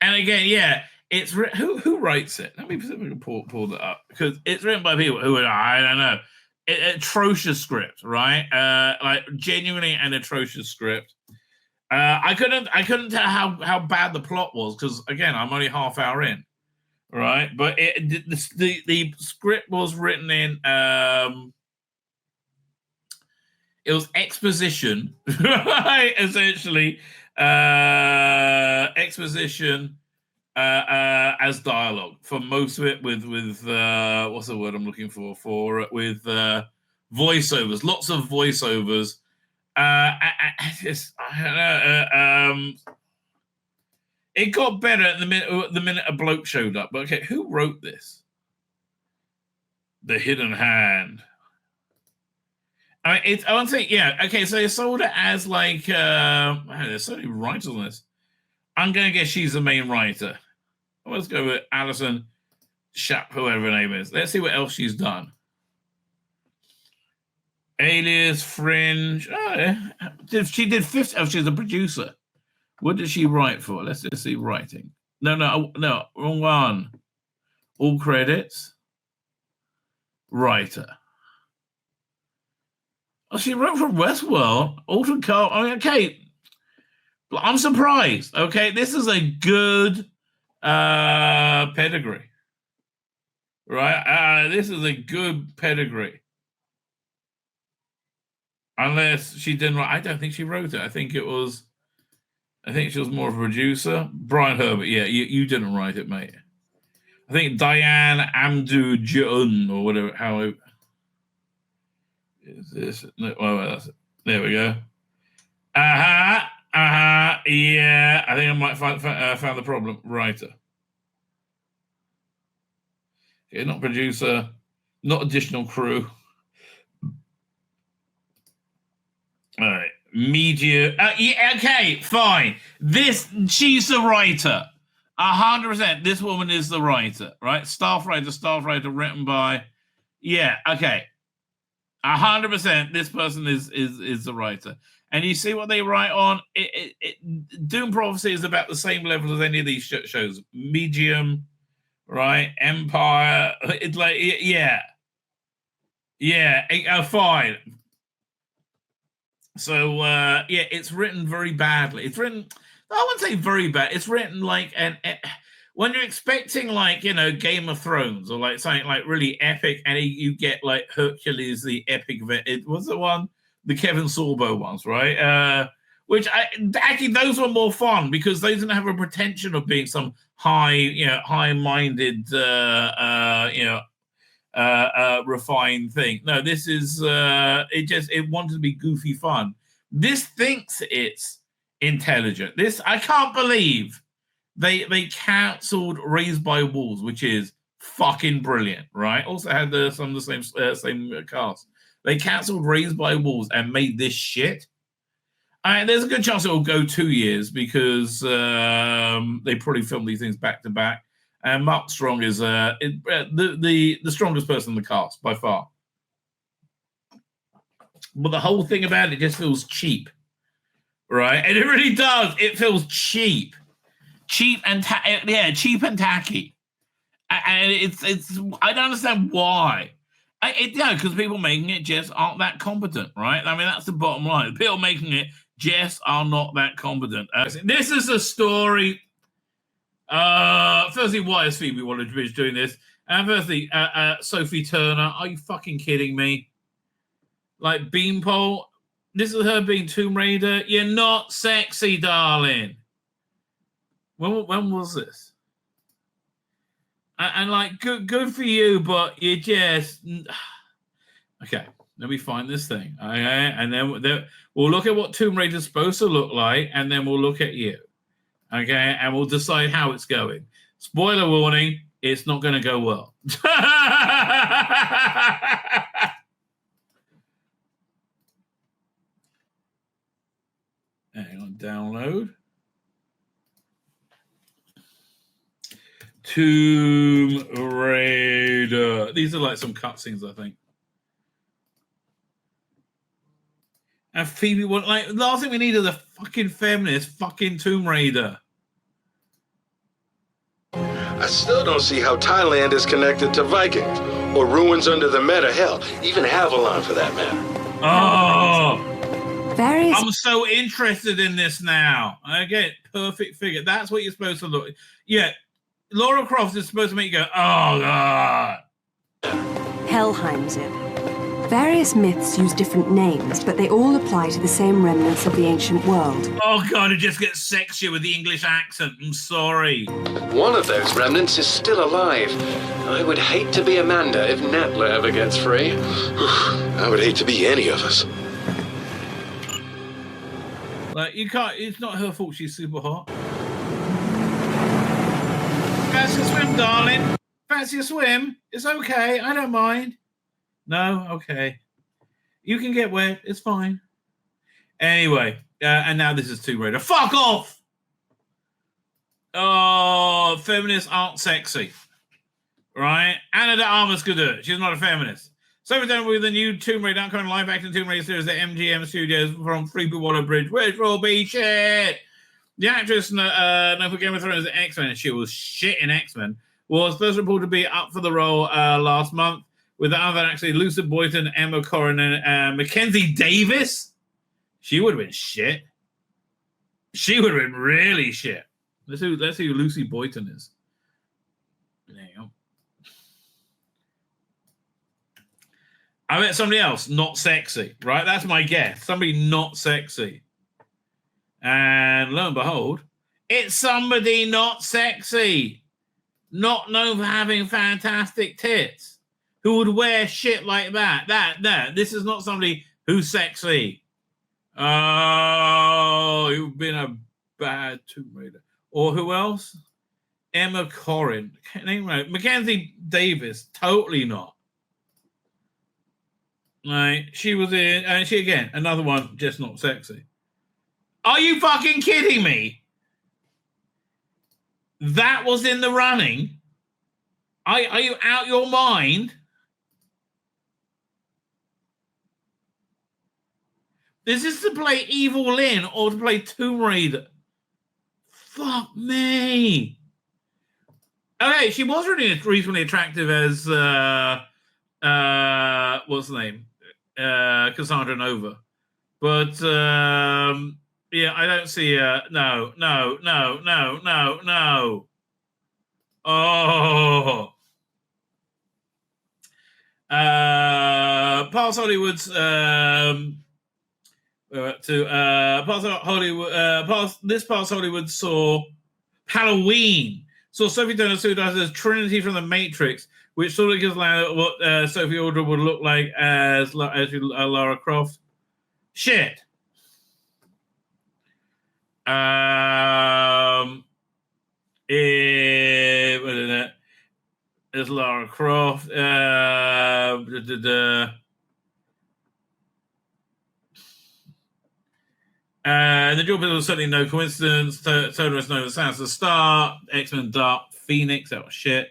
Speaker 1: again, yeah, it's who writes it? Let me pull that up, because it's written by people who are, I don't know, atrocious script, right? Genuinely an atrocious script. I couldn't tell how bad the plot was, because again, I'm only half hour in, right? But the script was written in it was exposition, right? Essentially, exposition as dialogue for most of it, with what's the word I'm looking for with voiceovers, lots of voiceovers. I don't know. It got better at the minute a bloke showed up. But okay, who wrote this? The Hidden Hand. I mean, I want to say, yeah, okay, so they sold it as there's so many writers on this. I'm going to guess she's the main writer. Let's go with Alison Shap, whoever her name is. Let's see what else she's done. Alias, Fringe. Oh, yeah. She did 50. Oh, she's a producer. What did she write for? Let's just see writing. No, wrong one. All credits. Writer. Oh, she wrote for Westworld. Alton Carl. I mean, okay. I'm surprised. Okay, this is a good pedigree. Right? This is a good pedigree. Unless she didn't write. I don't think she wrote it. I think she was more of a producer. Brian Herbert, yeah, you didn't write it, mate. I think Diane Amdu-Jun or whatever. How is this? No, that's it. There we go. Yeah, I think I might found the problem. Writer. Okay, not producer, not additional crew. All right, media. Yeah, okay, fine. She's the writer. 100%. This woman is the writer, right? Staff writer, written by. Yeah, okay. 100%. This person is the writer. and you see what they write on Dune Prophecy is about the same level as any of these shows. Medium, right? Empire. It's like, fine. So it's written very badly. It's written, I wouldn't say very bad. It's written like when you're expecting like, Game of Thrones or like something like really epic, and you get like Hercules, the epic of it. It was the Kevin Sorbo ones, right? Which actually those were more fun because they didn't have a pretension of being some high-minded, refined thing. No, this is it wanted to be goofy fun. This thinks it's intelligent. This, I can't believe they cancelled Raised by Wolves, which is fucking brilliant, right? Also had some of the same cast. They cancelled Raised by Wolves and made this shit. There's a good chance it will go 2 years because they probably film these things back to back. And Mark Strong is the strongest person in the cast by far. But the whole thing about it just feels cheap, right? And it really does. It feels cheap, cheap and tacky. And it's I don't understand why. Because people making it just aren't that competent, right? I mean, that's the bottom line. The people making it just are not that competent. This is a story. Firstly, why is Phoebe Waller-Bridge doing this? And firstly, Sophie Turner, are you fucking kidding me? Like Beanpole, this is her being Tomb Raider. You're not sexy, darling. When was this? And like, good for you, but you just okay. Let me find this thing. Okay, and then we'll look at what Tomb Raider's supposed to look like, and then we'll look at you. Okay, and we'll decide how it's going. Spoiler warning, it's not going to go well. Hang on, download. Tomb Raider. These are like some cutscenes, I think. And Phoebe, like, the last thing we need is a fucking feminist fucking Tomb Raider.
Speaker 4: I still don't see how Thailand is connected to Vikings, or ruins under the Meta, hell, even Avalon for that matter.
Speaker 1: Oh! I'm so interested in this now. I get perfect figure. That's what you're supposed to look. Yeah, Laura Croft is supposed to make you go, oh, God.
Speaker 5: Helheim's it. Various myths use different names, but they all apply to the same remnants of the ancient world.
Speaker 1: Oh, God, it just gets sexier with the English accent. I'm sorry.
Speaker 4: One of those remnants is still alive. I would hate to be Amanda if Natla ever gets free. I would hate to be any of us.
Speaker 1: Like, you can't, it's not her fault she's super hot. Fancy a swim, darling. Fancy a swim. It's okay. I don't mind. No? Okay. You can get wet. It's fine. Anyway, and now this is Tomb Raider. Fuck off! Oh, feminists aren't sexy. Right? Anna de Armas could do it. She's not a feminist. So we're done with the new Tomb Raider, upcoming live-action Tomb Raider series at MGM Studios from Phoebe Waller-Bridge, which will be shit. The actress, known for Game of Thrones and X-Men, and she was shit in X-Men, was first reported to be up for the role last month, with the other actually Lucy Boynton, Emma Corrin, and Mackenzie Davis. She would have been shit. She would have been really shit. Let's see who Lucy Boynton is. There you go. I bet somebody else not sexy, right? That's my guess. Somebody not sexy. And lo and behold, it's somebody not sexy. Not known for having fantastic tits. Who would wear shit like that? This is not somebody who's sexy. Oh, you've been a bad Tomb Raider. Or who else? Emma Corrin. Mackenzie Davis. Totally not. Right, she was in, and she again, another one, just not sexy. Are you fucking kidding me? That was in the running. Are you out your mind? Is this to play Evil Lynn or to play Tomb Raider? Fuck me. Okay, she was really reasonably attractive as what's the name? Cassandra Nova. But yeah, I don't see no. Oh. Past Hollywood's past Hollywood saw Halloween. So Sophie Turner sued us as Trinity from the Matrix, which sort of gives what Sophie Aldred would look like as Lara Croft. Shit. As Lara Croft. The job was certainly no coincidence. Turner is known as Sansa Stark, X-Men Dark Phoenix, that was shit.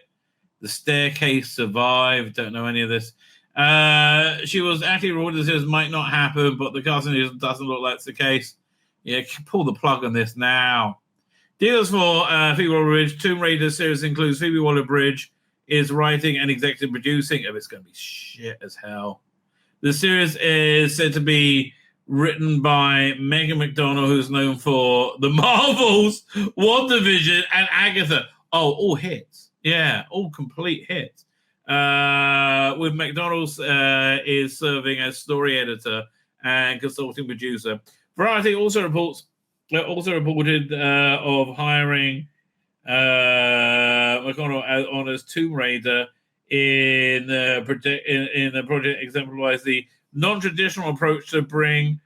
Speaker 1: The Staircase survived, don't know any of this. She was actually rewarded as it might not happen, but the casting doesn't look like it's the case. Yeah, pull the plug on this now. Deals for Phoebe Waller-Bridge. Tomb Raider series includes Phoebe Waller-Bridge is writing and executive producing. Oh, it's going to be shit as hell. The series is said to be written by Megan McDonnell, who's known for The Marvels, WandaVision, and Agatha. Oh, all hits. Yeah, all complete hits. With McDonnell is serving as story editor and consulting producer. Variety also reported of hiring McDonnell on as Tomb Raider in the project exemplifies the non-traditional approach to bring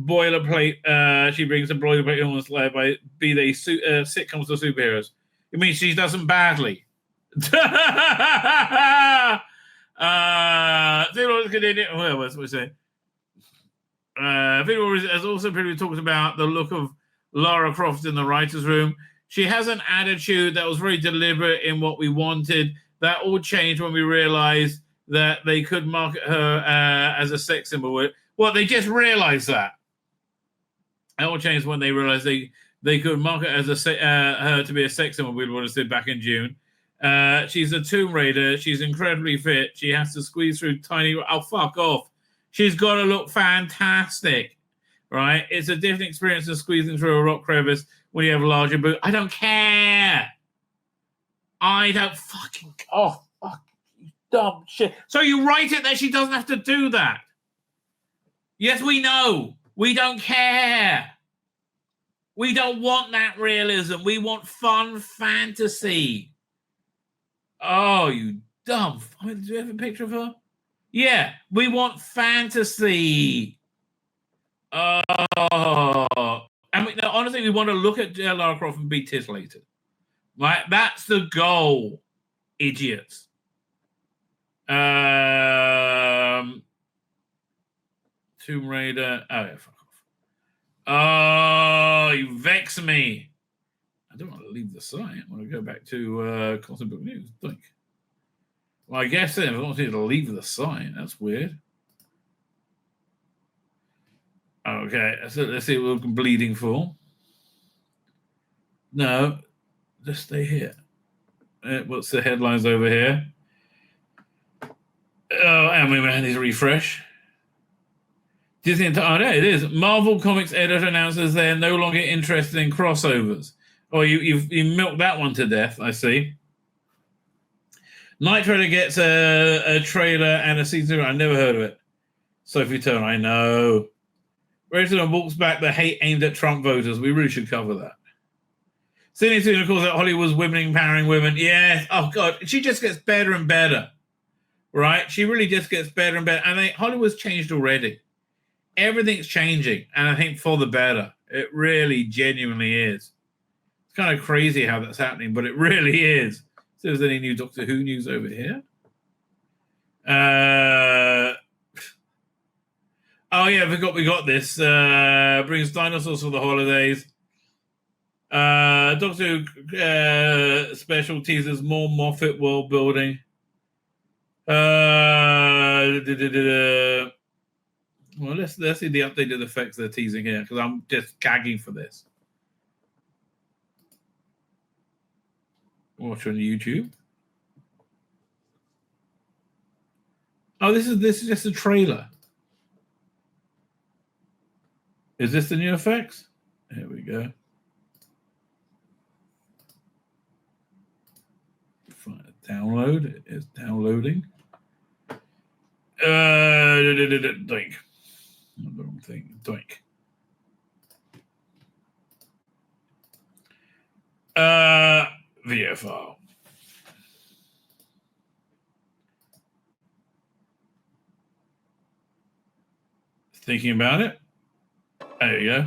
Speaker 1: boilerplate. She brings a boilerplate illness by be they sitcoms or superheroes. It means she does them badly. What's we say? People has also previously talked about the look of Lara Croft in the writer's room. She has an attitude that was very deliberate in what we wanted. That all changed when we realized that they could market her as a sex symbol. Well, they just realized that. It all changed when they realized they could market as her to be a sex symbol. We would have said back in June. She's a Tomb Raider. She's incredibly fit. She has to squeeze through tiny. Oh, fuck off. She's got to look fantastic, right? It's a different experience than squeezing through a rock crevice when you have a larger boot. I don't care. I don't fucking. Oh, fuck. You dumb shit. So you write it that she doesn't have to do that. Yes, we know. We don't care. We don't want that realism. We want fun fantasy. Oh, you dumb. Do you have a picture of her? Yeah, we want fantasy. And honestly, we want to look at Lara Croft and be titillated. Right? That's the goal, idiots. Tomb Raider. Oh, yeah, fuck off. Oh, you vex me. I don't want to leave the site. I want to go back to Comic Book News. Think. Well, I guess then I don't want you to leave the site. That's weird. Okay, so let's see what we're bleeding for. No, just stay here. What's the headlines over here? Oh, and we man needs a refresh. Disney, oh, no, it is. Marvel Comics editor announces they're no longer interested in crossovers. Oh, you milked that one to death, I see. Night Rider gets a trailer and a season. I never heard of it. Sophie Turner, I know. Rachel walks back the hate aimed at Trump voters. We really should cover that. Sydney Tuna calls out Hollywood's women empowering women. Yeah. Oh, God. She just gets better and better. Right? She really just gets better and better. And Hollywood's changed already. Everything's changing. And I think for the better. It really genuinely is. It's kind of crazy how that's happening, but it really is. So is there any new Doctor Who news over here? Oh, yeah, I forgot we got this. Brings dinosaurs for the holidays. Doctor Who special teasers more Moffat world building. Well, let's see the updated effects they're teasing here, because I'm just gagging for this. Watch on YouTube. Oh, this is just a trailer. Is this the new effects? Here we go. Download. It is downloading. Doink. The wrong thing. Doink. Video file. Thinking about it. There you go.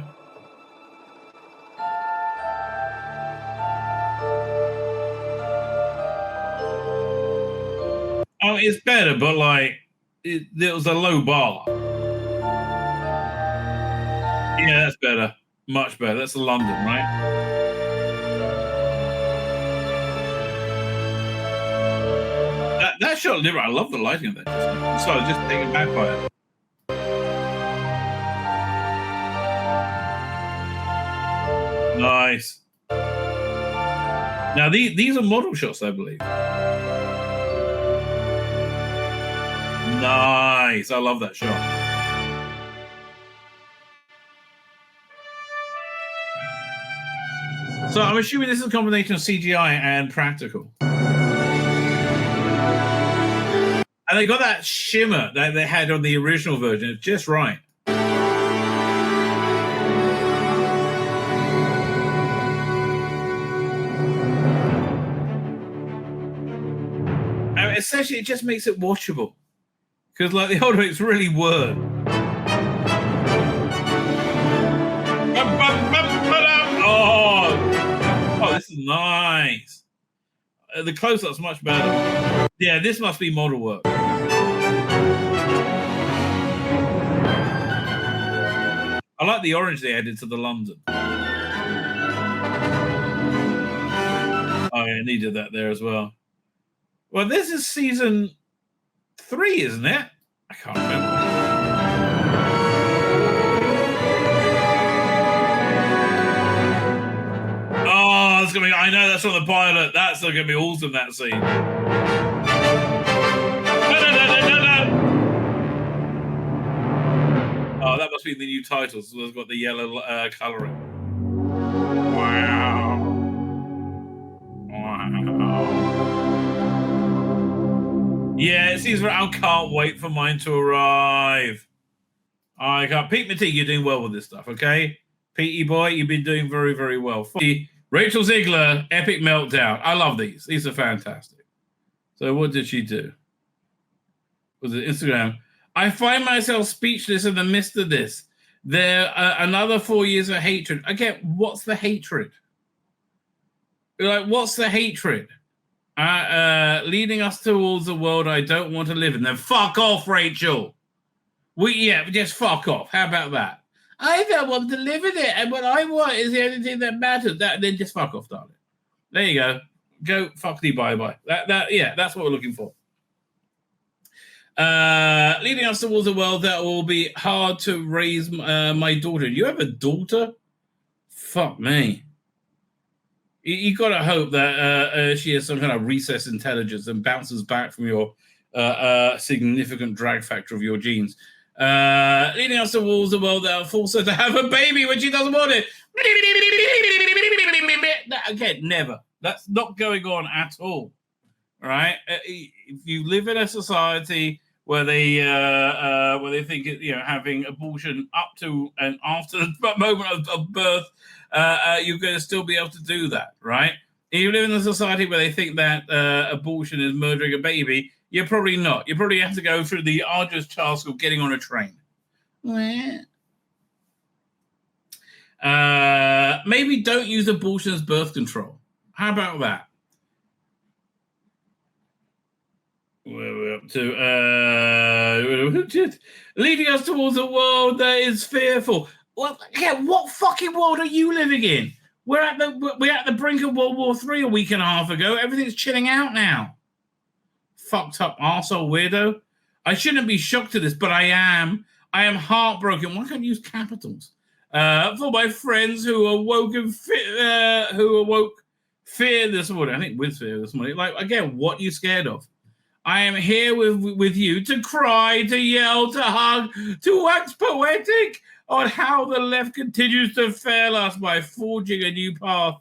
Speaker 1: Oh, it's better, but like there was a low bar. Yeah, that's better. Much better. That's London, right? That shot, I love the lighting of that. So I was just taken back by it. Nice. Now these are model shots, I believe. Nice. I love that shot. So I'm assuming this is a combination of CGI and practical. And they got that shimmer that they had on the original version. It's just right. And essentially, it just makes it watchable. Because like the older it's really were. Oh, this is nice. The close-up's much better. Yeah, this must be model work. I like the orange they added to the London. Oh, yeah, needed that there as well. Well, this is season 3, isn't it? I can't remember. Oh, that's gonna be. I know that's from the pilot. That's gonna be awesome. That scene. Oh, that must be the new title. So it's got the yellow coloring. Wow. Yeah, it seems I can't wait for mine to arrive. I can't. Pete Matee, you're doing well with this stuff, okay? Petey boy, you've been doing very, very well. Rachel Ziegler, Epic Meltdown. I love these. These are fantastic. So what did she do? Was it Instagram? I find myself speechless in the midst of this. There another 4 years of hatred. Again, what's the hatred? Like, what's the hatred? Leading us towards a world I don't want to live in. Then fuck off, Rachel. Just fuck off. How about that? I don't want to live in it, and what I want is the only thing that matters. Then just fuck off, darling. There you go. Go fuckity bye. That's what we're looking for. Leading us towards a world that will be hard to raise my daughter. You have a daughter? Fuck me. You got to hope that she has some kind of recessed intelligence and bounces back from your significant drag factor of your genes. Leading us towards a world that will force her to have a baby when she doesn't want it. Again, never. That's not going on at all. All right? If you live in a society where they think having abortion up to and after the moment of birth, you're going to still be able to do that, right? If you live in a society where they think that abortion is murdering a baby, you're probably not. You probably have to go through the arduous task of getting on a train. Maybe don't use abortion as birth control. How about that? Where we're up to leading us towards a world that is fearful. Well, yeah, what fucking world are you living in? We're at the brink of World War III a week and a half ago. Everything's chilling out now. Fucked up arsehole weirdo. I shouldn't be shocked to this, but I am. I am heartbroken. Why can't I use capitals? For my friends who awoke fear this morning. I think with fear this morning. Like, again, what are you scared of? I am here with you to cry, to yell, to hug, to wax poetic on how the left continues to fail us by forging a new path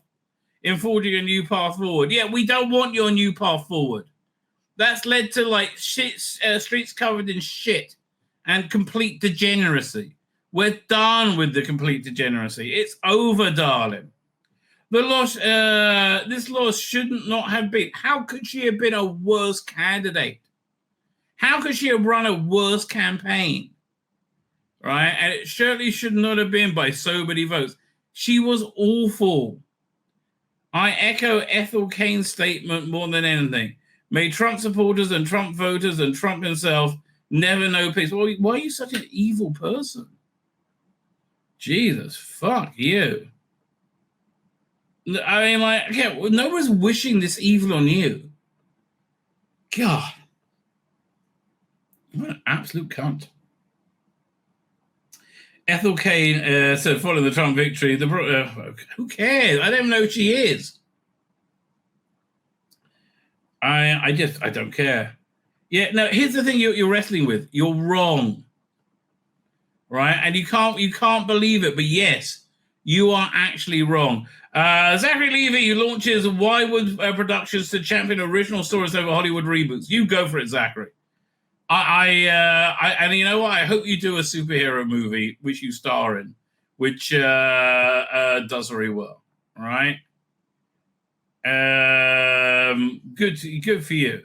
Speaker 1: forward. Yeah, we don't want your new path forward. That's led to like shit, streets covered in shit and complete degeneracy. We're done with the complete degeneracy. It's over, darling. The loss, this loss shouldn't not have been. How could she have been a worse candidate? How could she have run a worse campaign? Right? And it surely should not have been by so many votes. She was awful. I echo Ethel Kane's statement more than anything. May Trump supporters and Trump voters and Trump himself never know peace. Why are you such an evil person? Jesus, fuck you. I mean, like, okay, no one's wishing this evil on you. God. What an absolute cunt. Ethel Kane said, following the Trump victory, who cares? I don't know who she is. I don't care. Yeah, no, here's the thing you're wrestling with. You're wrong. Right? And you can't believe it, but yes, you are actually wrong. Zachary Levy launches Wywood Productions to champion original stories over Hollywood reboots. You go for it, Zachary. And you know what? I hope you do a superhero movie which you star in, which does very well. All right. Good for you.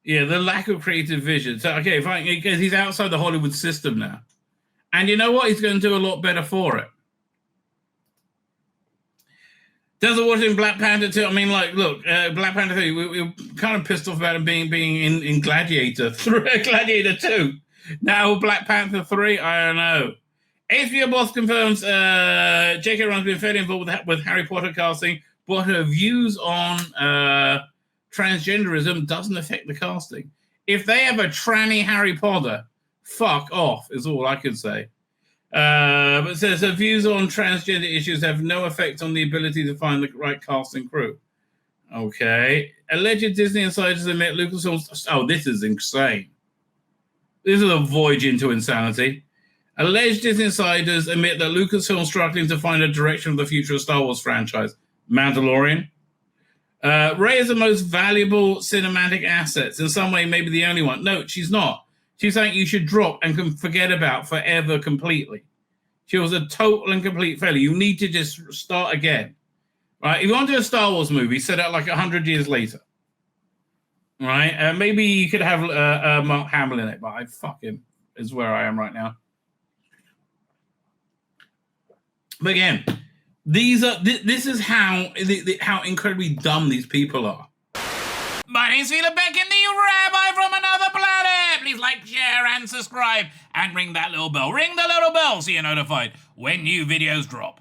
Speaker 1: Yeah, the lack of creative vision. So okay, because he's outside the Hollywood system now, and you know what? He's going to do a lot better for it. Doesn't watching Black Panther 2. I mean, like, look, Black Panther 3, we're kind of pissed off about him being in Gladiator 2. Now Black Panther 3, I don't know. HBO boss confirms J.K. Rowling's been fairly involved with Harry Potter casting, but her views on transgenderism doesn't affect the casting. If they have a tranny Harry Potter, fuck off, is all I can say. But it says her views on transgender issues have no effect on the ability to find the right cast and crew. Okay. Alleged Disney insiders admit Lucasfilm... Oh, this is insane. This is a voyage into insanity. Alleged Disney insiders admit that Lucasfilm is struggling to find a direction of the future of Star Wars franchise. Mandalorian. Rey is the most valuable cinematic assets. In some way, maybe the only one. No, she's not. She's something you should drop and forget about forever completely. She was a total and complete failure. You need to just start again. Right? If you want to do a Star Wars movie, set out like 100 years later. Right? Maybe you could have Mark Hamill in it, but I fuck him is where I am right now. But again, this is how incredibly dumb these people are. My name's Tzvi Lebetkin, the Rabbi from another planet. Please like, share, and subscribe, and ring that little bell. Ring the little bell so you're notified when new videos drop.